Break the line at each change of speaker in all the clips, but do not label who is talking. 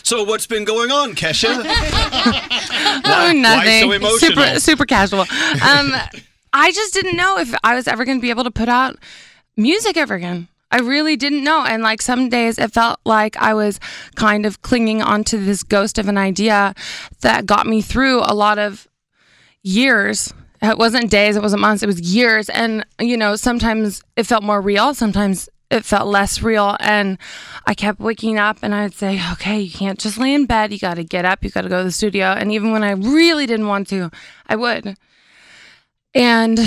So what's been going on, Kesha?
Oh, nothing.
Why so emotional?
Super casual. I just didn't know if I was ever going to be able to put out music ever again. I really didn't know. And like some days it felt like I was kind of clinging onto this ghost of an idea that got me through a lot of years. It wasn't days, it wasn't months, it was years. And, you know, sometimes it felt more real, sometimes it felt less real. And I kept waking up and I'd say, okay, you can't just lay in bed. You got to get up. You got to go to the studio. And even when I really didn't want to, I would. And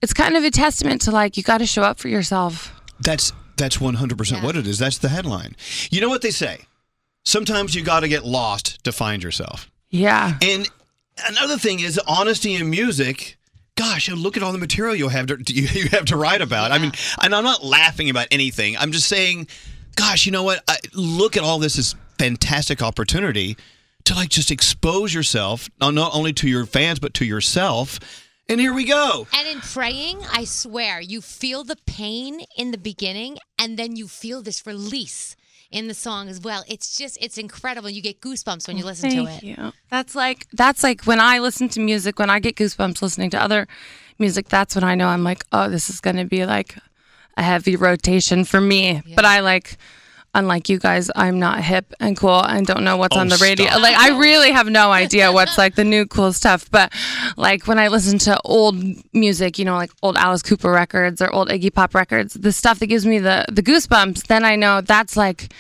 it's kind of a testament to like, you got to show up for yourself.
That's 100% what it is. That's the headline. You know what they say? Sometimes you got to get lost to find yourself.
Yeah.
And another thing is honesty in music. Gosh, look at all the material you have to write about. Yeah. I mean, and I'm not laughing about anything. I'm just saying, gosh, you know what? Look at all this as fantastic opportunity to like just expose yourself, not only to your fans, but to yourself. And here we go.
And in praying, I swear, you feel the pain in the beginning, and then you feel this release in the song as well. It's incredible. You get goosebumps when you listen to it.
Thank you. That's like when I listen to music, when I get goosebumps listening to other music, that's when I know I'm like, oh, this is going to be like a heavy rotation for me. Yeah. But unlike you guys, I'm not hip and cool and don't know what's on the radio.
Stop.
Like, I really have no idea what's like the new cool stuff. But like when I listen to old music, you know, like old Alice Cooper records or old Iggy Pop records, the stuff that gives me the goosebumps, then I know that's like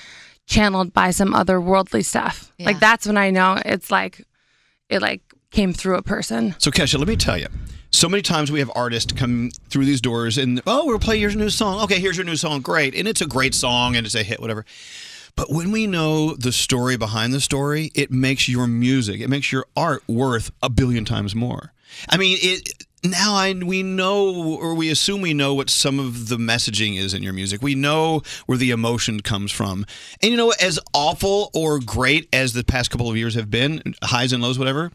channeled by some otherworldly stuff. Yeah. Like that's when I know it's like it like came through a person.
So Kesha, let me tell you. So many times we have artists come through these doors and, oh, we'll play your new song. Okay, here's your new song. Great. And it's a great song and it's a hit, whatever. But when we know the story behind the story, it makes your music, it makes your art worth 1 billion times more. I mean, we know, or we assume we know what some of the messaging is in your music. We know where the emotion comes from. And you know, as awful or great as the past couple of years have been, highs and lows, whatever,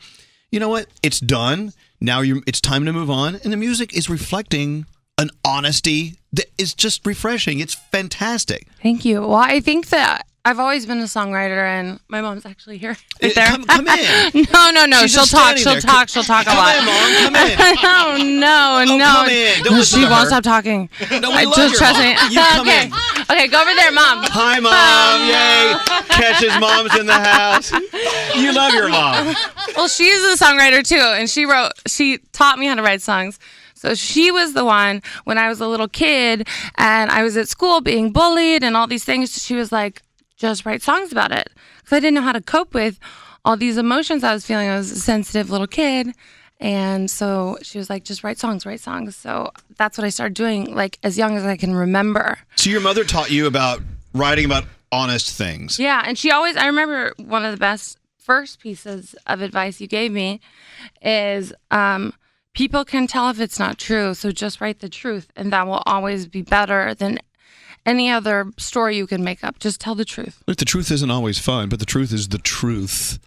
you know what? It's done. Now it's time to move on. And the music is reflecting an honesty that is just refreshing. It's fantastic.
Thank you. Well, I think that I've always been a songwriter, and my mom's actually here. Right there.
Come in.
No. She'll talk a lot.
Come in, Mom. Come in.
Oh, no.
Come in. Don't listen
she
to
won't
her.
stop talking.
No, we love your
trust
mom.
me.
You come in.
Okay, go over there, Mom.
Hi, Mom. Yay. Kesha's mom's in the house. You love your mom.
Well, she's a songwriter, too, and she taught me how to write songs. So she was the one when I was a little kid, and I was at school being bullied and all these things. She was like, just write songs about it. Because I didn't know how to cope with all these emotions I was feeling. I was a sensitive little kid. And so she was like, just write songs. So that's what I started doing, like, as young as I can remember.
So your mother taught you about writing about honest things.
Yeah, and I remember one of the best first pieces of advice you gave me is people can tell if it's not true, so just write the truth, and that will always be better than any other story you can make up. Just tell the truth.
Look, the truth isn't always fun, but the truth is the truth.